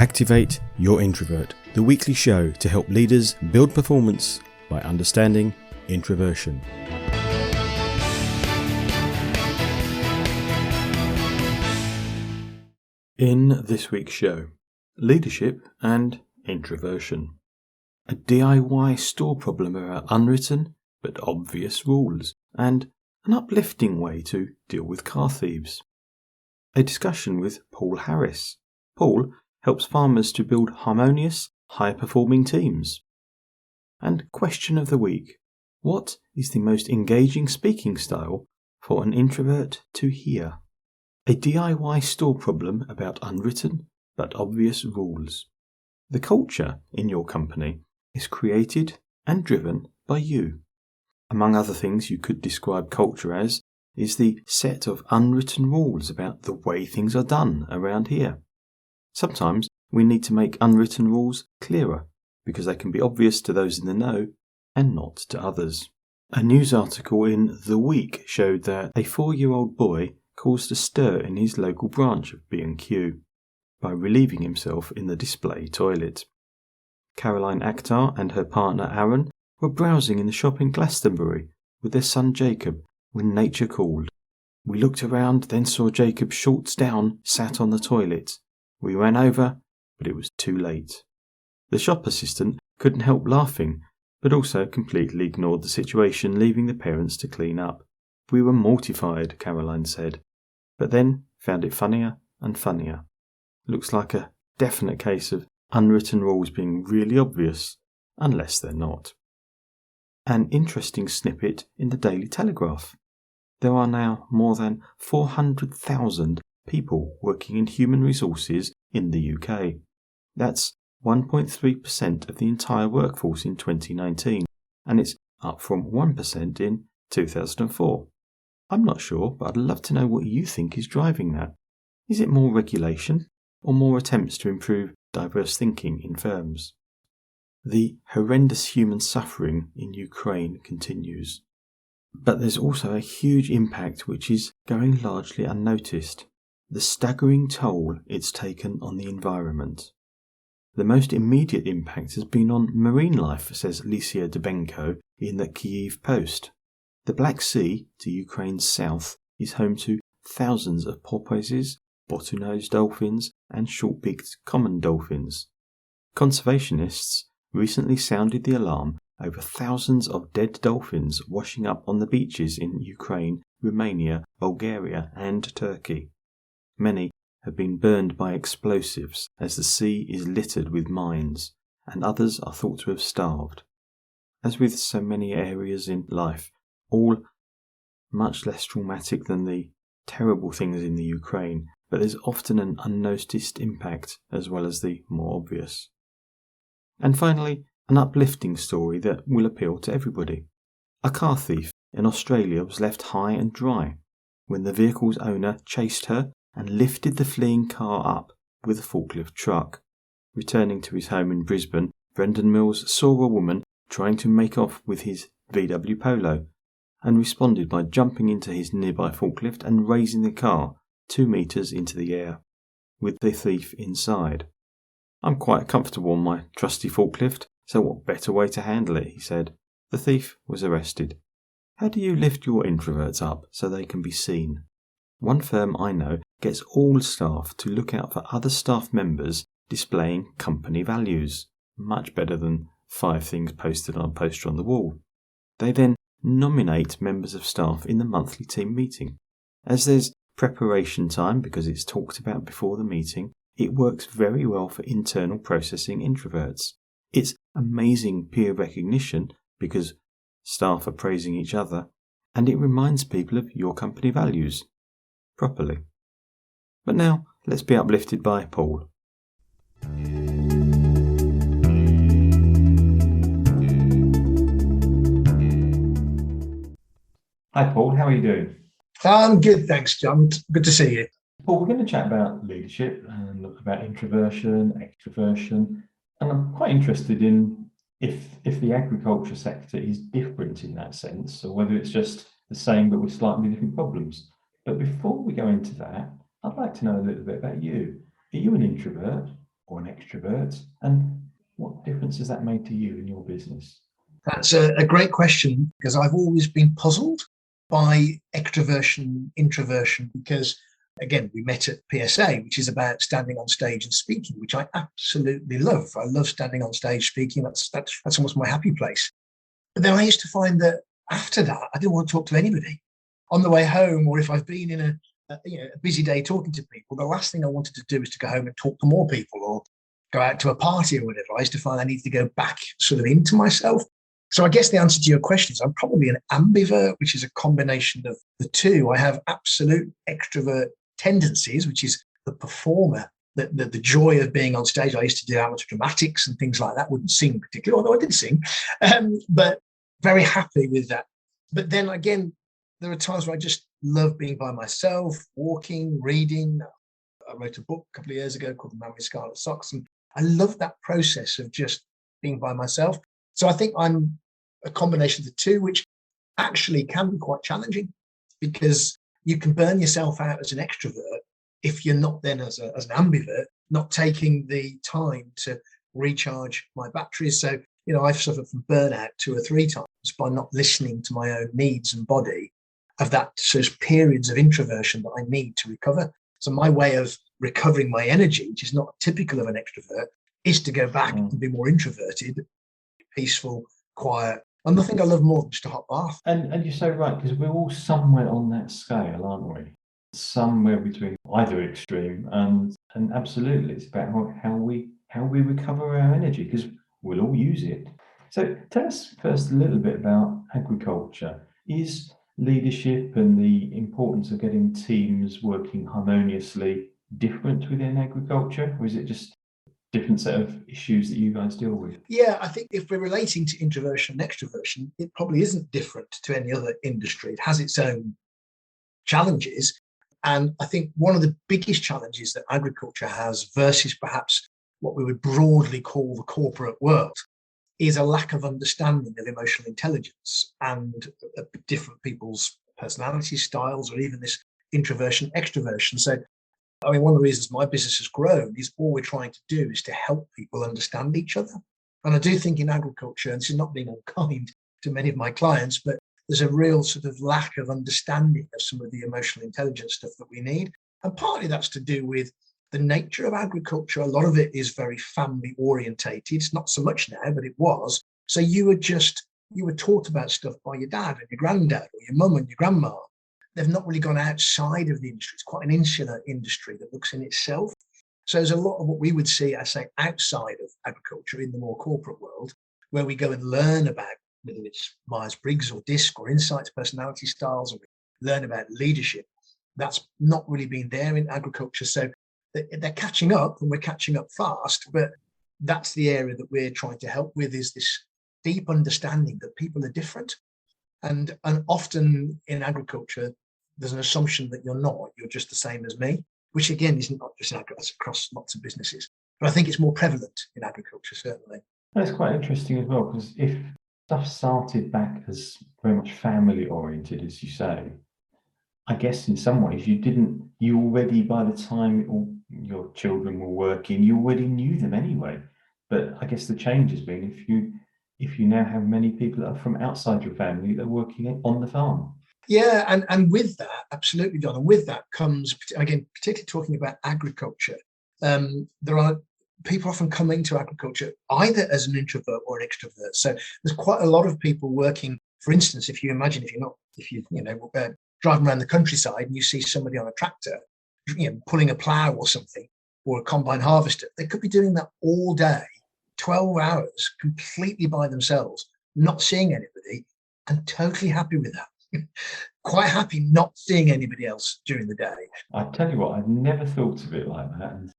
Activate Your Introvert, the weekly show to help leaders build performance by understanding introversion. In this week's show, leadership and introversion. A DIY store problem about unwritten but obvious rules, and an uplifting way to deal with car thieves. A discussion with Paul Harris. Paul helps farmers to build harmonious, high-performing teams. And question of the week: what is the most engaging speaking style for an introvert to hear? A DIY store problem about unwritten but obvious rules. The culture in your company is created and driven by you. Among other things you could describe culture as is the set of unwritten rules about the way things are done around here. Sometimes we need to make unwritten rules clearer because they can be obvious to those in the know and not to others. A news article in The Week showed that a 4-year-old boy caused a stir in his local branch of B&Q by relieving himself in the display toilet. Caroline Akhtar and her partner Aaron were browsing in the shop in Glastonbury with their son Jacob when nature called. We looked around, then saw Jacob shorts down, sat on the toilet. We ran over, but it was too late. The shop assistant couldn't help laughing, but also completely ignored the situation, leaving the parents to clean up. We were mortified, Caroline said, but then found it funnier and funnier. Looks like a definite case of unwritten rules being really obvious, unless they're not. An interesting snippet in the Daily Telegraph. There are now more than 400,000 people working in human resources in the UK. That's 1.3% of the entire workforce in 2019, and it's up from 1% in 2004. I'm not sure, but I'd love to know what you think is driving that. Is it more regulation or more attempts to improve diverse thinking in firms? The horrendous human suffering in Ukraine continues. But there's also a huge impact which is going largely unnoticed. The staggering toll it's taken on the environment. The most immediate impact has been on marine life, says Licia Dubenko in the Kyiv Post. The Black Sea, to Ukraine's south, is home to thousands of porpoises, bottlenose dolphins and short-beaked common dolphins. Conservationists recently sounded the alarm over thousands of dead dolphins washing up on the beaches in Ukraine, Romania, Bulgaria and Turkey. Many have been burned by explosives as the sea is littered with mines, and others are thought to have starved. As with so many areas in life, all much less traumatic than the terrible things in the Ukraine, but there's often an unnoticed impact as well as the more obvious. And finally, an uplifting story that will appeal to everybody. A car thief in Australia was left high and dry when the vehicle's owner chased her and lifted the fleeing car up with a forklift truck. Returning to his home in Brisbane, Brendan Mills saw a woman trying to make off with his VW Polo and responded by jumping into his nearby forklift and raising the car 2 meters into the air, with the thief inside. "I'm quite comfortable on my trusty forklift, so what better way to handle it," he said. The thief was arrested. How do you lift your introverts up so they can be seen? One firm I know gets all staff to look out for other staff members displaying company values. Much better than 5 things posted on a poster on the wall. They then nominate members of staff in the monthly team meeting. As there's preparation time because it's talked about before the meeting, it works very well for internal processing introverts. It's amazing peer recognition because staff are praising each other, and it reminds people of your company values properly. But now, let's be uplifted by Paul. Hi Paul, how are you doing? I'm good, thanks, John. Good to see you. Paul, we're going to chat about leadership and about introversion, extroversion, and I'm quite interested in if the agriculture sector is different in that sense, or whether it's just the same but with slightly different problems. But before we go into that, I'd like to know a little bit about you. Are you an introvert? or an extrovert? And what difference has that made to you in your business? That's a great question, because I've always been puzzled by extroversion, introversion, because again, we met at PSA, which is about standing on stage and speaking, which I absolutely love. I love standing on stage speaking. That's almost my happy place. But then I used to find that after that, I didn't want to talk to anybody. On the way home, or if I've been in a busy day talking to people, the last thing I wanted to do is to go home and talk to more people or go out to a party or whatever. I used to find I needed to go back sort of into myself. So I guess the answer to your question is I'm probably an ambivert, which is a combination of the two. I have absolute extrovert tendencies, which is the performer, the joy of being on stage. I used to do amateur dramatics and things like that. Wouldn't sing particularly, although I did sing, but very happy with that. But then again, there are times where I just love being by myself, walking, reading. I wrote a book a couple of years ago called The Man with Scarlet Socks, and I love that process of just being by myself. So I think I'm a combination of the two, which actually can be quite challenging, because you can burn yourself out as an extrovert if you're not then as an ambivert, not taking the time to recharge my batteries. So, I've suffered from burnout 2 or 3 times by not listening to my own needs and body, of that sort of periods of introversion that I need to recover. So my way of recovering my energy, which is not typical of an extrovert, is to go back and be more introverted, peaceful, quiet. And nothing I love more than just a hot bath. And you're so right, because we're all somewhere on that scale, aren't we? Somewhere between either extreme, and absolutely, it's about how we recover our energy, because we'll all use it. So tell us first a little bit about agriculture. Is leadership and the importance of getting teams working harmoniously different within agriculture, or is it just different set of issues that you guys deal with? Yeah, I think if we're relating to introversion and extroversion, it probably isn't different to any other industry. It has its own challenges. And I think one of the biggest challenges that agriculture has versus perhaps what we would broadly call the corporate world is a lack of understanding of emotional intelligence and different people's personality styles, or even this introversion, extroversion. So one of the reasons my business has grown is all we're trying to do is to help people understand each other. And I do think in agriculture, and this is not being unkind to many of my clients, but there's a real sort of lack of understanding of some of the emotional intelligence stuff that we need. And partly that's to do with the nature of agriculture. A lot of it is very family orientated. It's not so much now, but it was. So you were taught about stuff by your dad and your granddad, or your mum and your grandma. They've not really gone outside of the industry. It's quite an insular industry that looks in itself. So there's a lot of what we would see, I say, outside of agriculture in the more corporate world, where we go and learn about whether it's Myers-Briggs or DISC or insights, personality styles, or we learn about leadership. That's not really been there in agriculture. So they're catching up, and we're catching up fast. But that's the area that we're trying to help with, is this deep understanding that people are different. And often in agriculture, there's an assumption that you're not, you're just the same as me, which again is not just in agriculture, it's across lots of businesses. But I think it's more prevalent in agriculture, certainly. That's quite interesting as well, because if stuff started back as very much family oriented, as you say, I guess in some ways you already, by the time all your children were working, you already knew them anyway. But I guess the change has been if you now have many people that are from outside your family that are working on the farm. Yeah, and with that, absolutely, John. And with that comes, again, particularly talking about agriculture, there are people often come into agriculture either as an introvert or an extrovert. So there's quite a lot of people working. For instance, if you imagine, if you driving around the countryside and you see somebody on a tractor, pulling a plow or something, or a combine harvester, they could be doing that all day, 12 hours, completely by themselves, not seeing anybody, and totally happy with that. Quite happy not seeing anybody else during the day. I tell you what, I've never thought of it like that. And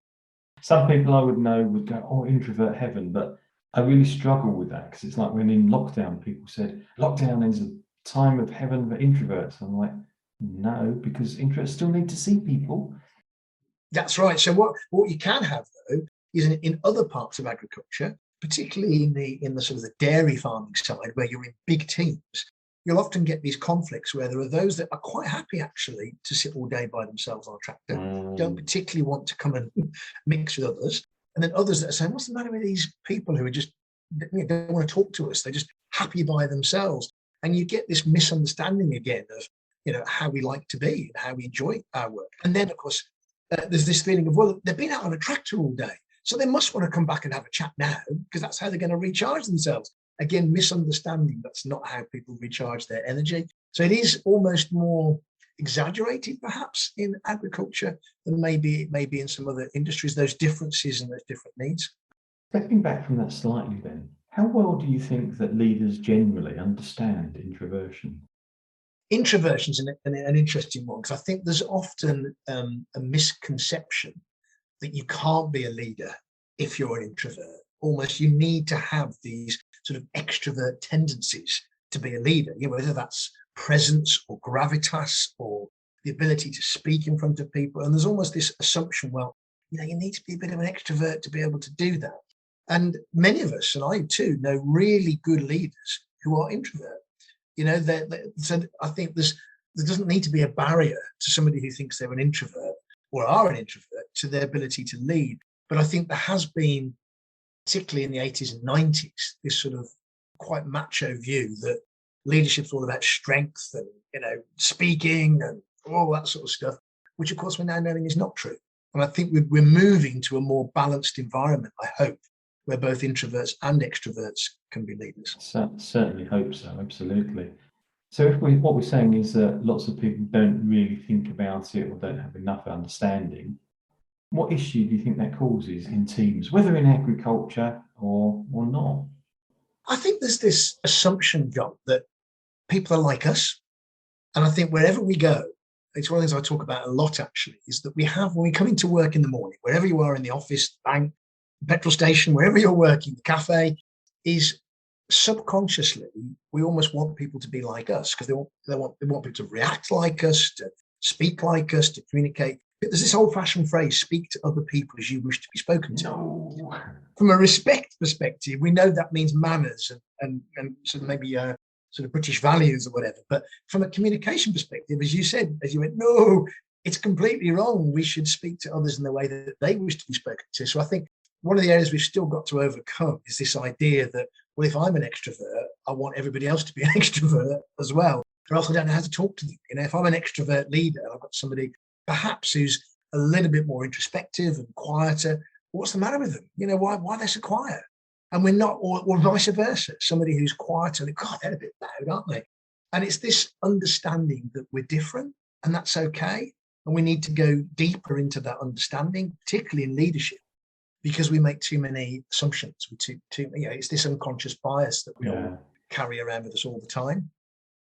some people I would know would go, "Oh, introvert heaven," but I really struggle with that, because it's like when in lockdown, people said lockdown is a time of heaven for introverts. I'm like, no, because introverts still need to see people. That's right. So what you can have, though, is in other parts of agriculture, particularly in the sort of the dairy farming side, where you're in big teams, you'll often get these conflicts where there are those that are quite happy actually to sit all day by themselves on a tractor, don't particularly want to come and mix with others. And then others that are saying, what's the matter with these people who are just, don't want to talk to us? They're just happy by themselves. And you get this misunderstanding again of, how we like to be and how we enjoy our work. And then, of course, there's this feeling of, well, they've been out on a tractor all day, so they must want to come back and have a chat now, because that's how they're going to recharge themselves. Again, misunderstanding. That's not how people recharge their energy. So it is almost more exaggerated, perhaps, in agriculture than maybe in some other industries, those differences and those different needs. Stepping back from that slightly then, how well do you think that leaders generally understand introversion? Introversion is an interesting one, because I think there's often a misconception that you can't be a leader if you're an introvert. Almost you need to have these sort of extrovert tendencies to be a leader, whether that's presence or gravitas or the ability to speak in front of people. And there's almost this assumption, well, you need to be a bit of an extrovert to be able to do that. And many of us, and I too, know really good leaders who are introvert. So I think there doesn't need to be a barrier to somebody who thinks they're an introvert or are an introvert to their ability to lead. But I think there has been, particularly in the 80s and 90s, this sort of quite macho view that leadership's all about strength and, speaking and all that sort of stuff, which of course we're now knowing is not true. And I think we're moving to a more balanced environment, I hope, where both introverts and extroverts can be leaders. Certainly hope so, absolutely. So what we're saying is that lots of people don't really think about it or don't have enough understanding. What issue do you think that causes in teams, whether in agriculture or not? I think there's this assumption, John, that people are like us. And I think wherever we go, it's one of the things I talk about a lot, actually, is that when we come into work in the morning, wherever you are, in the office, bank, petrol station, wherever you're working, the cafe, is subconsciously, we almost want people to be like us, because they want people to react like us, to speak like us, to communicate. There's this old-fashioned phrase, speak to other people as you wish to be spoken to. No. From a respect perspective, we know that means manners and sort of maybe sort of British values or whatever. But from a communication perspective, as you went, no, it's completely wrong. We should speak to others in the way that they wish to be spoken to. So I think one of the areas we've still got to overcome is this idea that, well, if I'm an extrovert, I want everybody else to be an extrovert as well, or else I don't know how to talk to them. If I'm an extrovert leader, I've got somebody perhaps who's a little bit more introspective and quieter. What's the matter with them? Why are they so quiet? And we're not, or vice versa. Somebody who's quieter, God, they're a bit loud, aren't they? And it's this understanding that we're different, and that's okay. And we need to go deeper into that understanding, particularly in leadership, because we make too many assumptions. It's this unconscious bias that we all carry around with us all the time.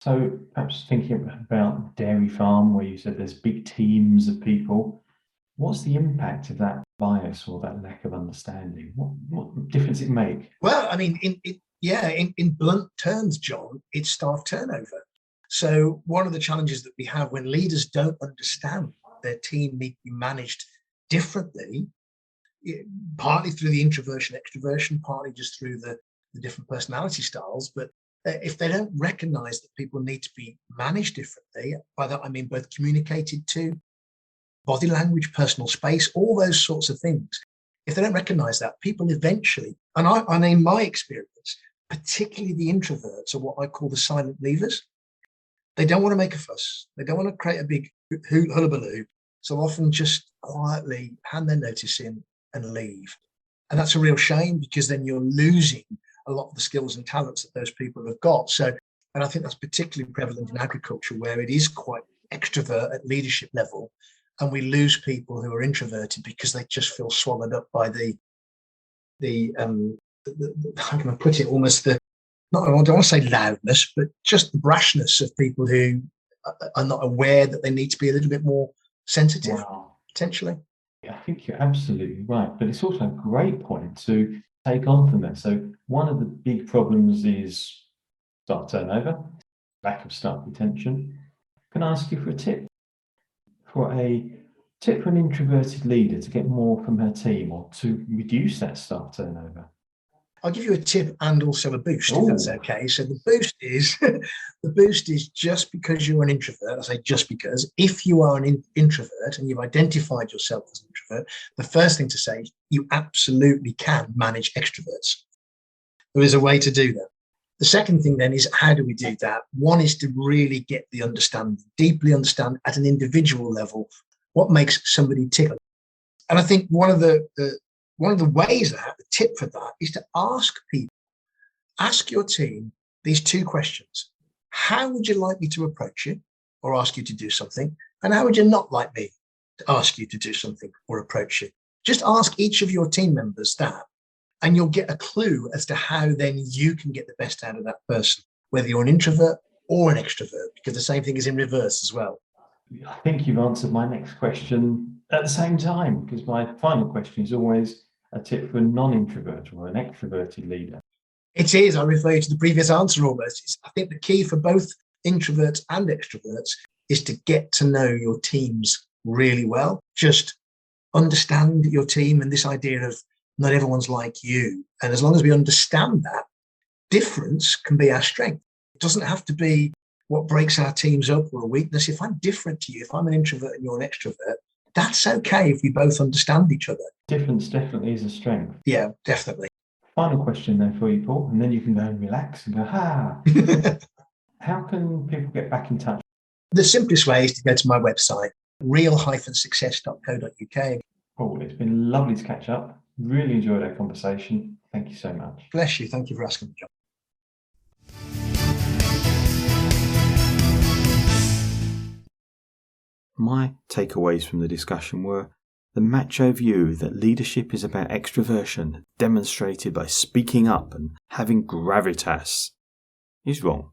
So perhaps thinking about dairy farm, where you said there's big teams of people, what's the impact of that bias or that lack of understanding? What difference it make? Well, I mean, in blunt terms, John, it's staff turnover. So one of the challenges that we have when leaders don't understand their team need to be managed differently, partly through the introversion, extroversion, partly just through the different personality styles. But if they don't recognize that people need to be managed differently, by that I mean both communicated to, body language, personal space, all those sorts of things. If they don't recognize that, people eventually, and in my experience, particularly the introverts are what I call the silent leavers. They don't want to make a fuss. They don't want to create a big hullabaloo. So often just quietly hand their notice in and leave. And that's a real shame, because then you're losing a lot of the skills and talents that those people have got. So, and I think that's particularly prevalent in agriculture, where it is quite extrovert at leadership level. And we lose people who are introverted because they just feel swallowed up by how can I put it, almost I don't want to say loudness, but just the brashness of people who are not aware that they need to be a little bit more sensitive, potentially. I think you're absolutely right, but it's also a great point to take on from that. So one of the big problems is staff turnover, lack of staff retention. Can I ask you for a tip? For an introverted leader to get more from her team or to reduce that staff turnover? I'll give you a tip and also a boost, Ooh. if that's okay. So the boost is the boost is just because you're an introvert. I say just because. If you are an introvert and you've identified yourself as an introvert, the first thing to say is you absolutely can manage extroverts. There is a way to do that. The second thing then is, how do we do that? One is to really get the understanding, deeply understand at an individual level what makes somebody tick. And I think one of the ways that, the tip for that, is to ask your team these two questions. How would you like me to approach you or ask you to do something? And how would you not like me to ask you to do something or approach you? Just ask each of your team members that, and you'll get a clue as to how then you can get the best out of that person, whether you're an introvert or an extrovert, because the same thing is in reverse as well. I think you've answered my next question at the same time, because my final question is always a tip for a non-introvert or an extroverted leader. It is. I refer you to the previous answer almost. I think the key for both introverts and extroverts is to get to know your teams really well. Just understand your team and this idea of not everyone's like you. And as long as we understand that, difference can be our strength. It doesn't have to be what breaks our teams up or a weakness. If I'm different to you, if I'm an introvert and you're an extrovert, that's okay if we both understand each other. Difference definitely is a strength. Yeah, definitely. Final question then for you, Paul, and then you can go and relax and go, How can people get back in touch? The simplest way is to go to my website, real-success.co.uk. Paul, it's been lovely to catch up. Really enjoyed our conversation. Thank you so much. Bless you. Thank you for asking me, John. My takeaways from the discussion were the macho view that leadership is about extroversion demonstrated by speaking up and having gravitas is wrong.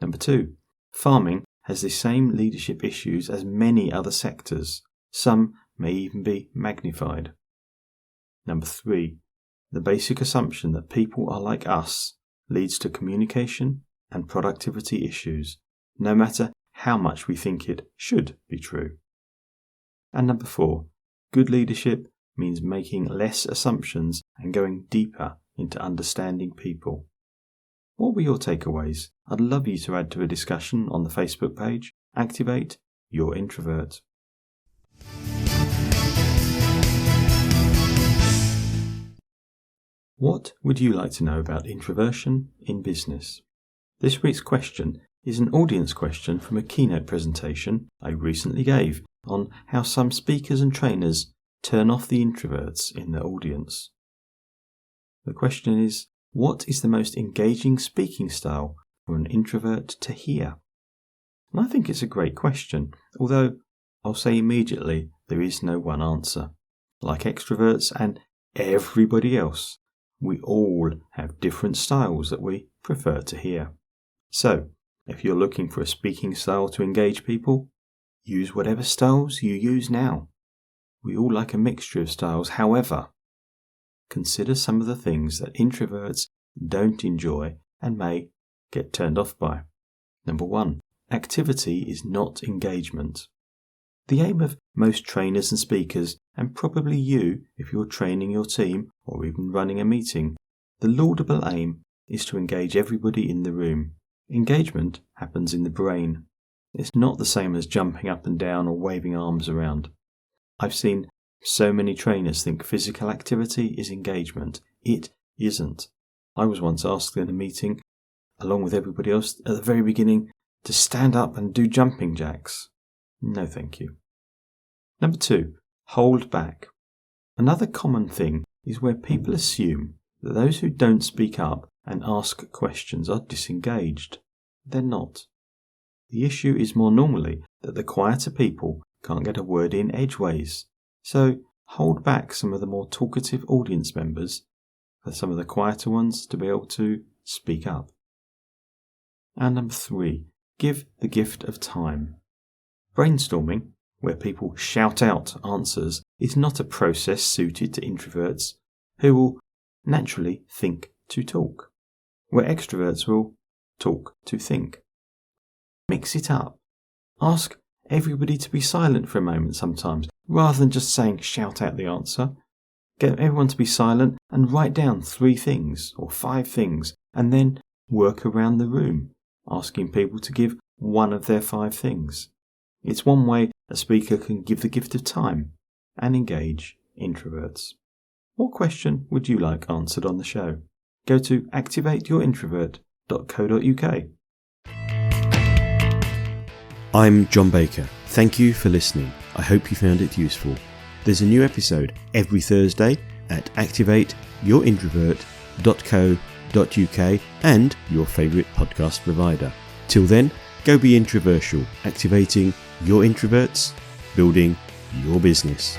Number 2, farming has the same leadership issues as many other sectors. Some may even be magnified. Number 3, the basic assumption that people are like us leads to communication and productivity issues, no matter how much we think it should be true. And number 4, good leadership means making less assumptions and going deeper into understanding people. What were your takeaways? I'd love you to add to a discussion on the Facebook page. Activate your introvert. What would you like to know about introversion in business? This week's question is an audience question from a keynote presentation I recently gave on how some speakers and trainers turn off the introverts in the audience. The question is, what is the most engaging speaking style for an introvert to hear? And I think it's a great question, although I'll say immediately there is no one answer. Like extroverts and everybody else, we all have different styles that we prefer to hear. So, if you're looking for a speaking style to engage people, use whatever styles you use now. We all like a mixture of styles. However, consider some of the things that introverts don't enjoy and may get turned off by. Number 1, activity is not engagement. The aim of most trainers and speakers, and probably you if you're training your team or even running a meeting, the laudable aim is to engage everybody in the room. Engagement happens in the brain. It's not the same as jumping up and down or waving arms around. I've seen so many trainers think physical activity is engagement. It isn't. I was once asked in a meeting, along with everybody else at the very beginning, to stand up and do jumping jacks. No thank you. Number 2, hold back. Another common thing is where people assume that those who don't speak up and ask questions are disengaged. They're not. The issue is more normally that the quieter people can't get a word in edgeways. So hold back some of the more talkative audience members for some of the quieter ones to be able to speak up. And number 3, give the gift of time. Brainstorming, where people shout out answers, is not a process suited to introverts who will naturally think to talk, where extroverts will talk to think. Mix it up. Ask everybody to be silent for a moment sometimes, rather than just saying shout out the answer. Get everyone to be silent and write down 3 things or 5 things, and then work around the room, asking people to give one of their 5 things. It's one way a speaker can give the gift of time and engage introverts. What question would you like answered on the show? Go to activateyourintrovert.co.uk. I'm John Baker. Thank you for listening. I hope you found it useful. There's a new episode every Thursday at activateyourintrovert.co.uk and your favourite podcast provider. Till then, go be introversial, activating your introverts, building your business.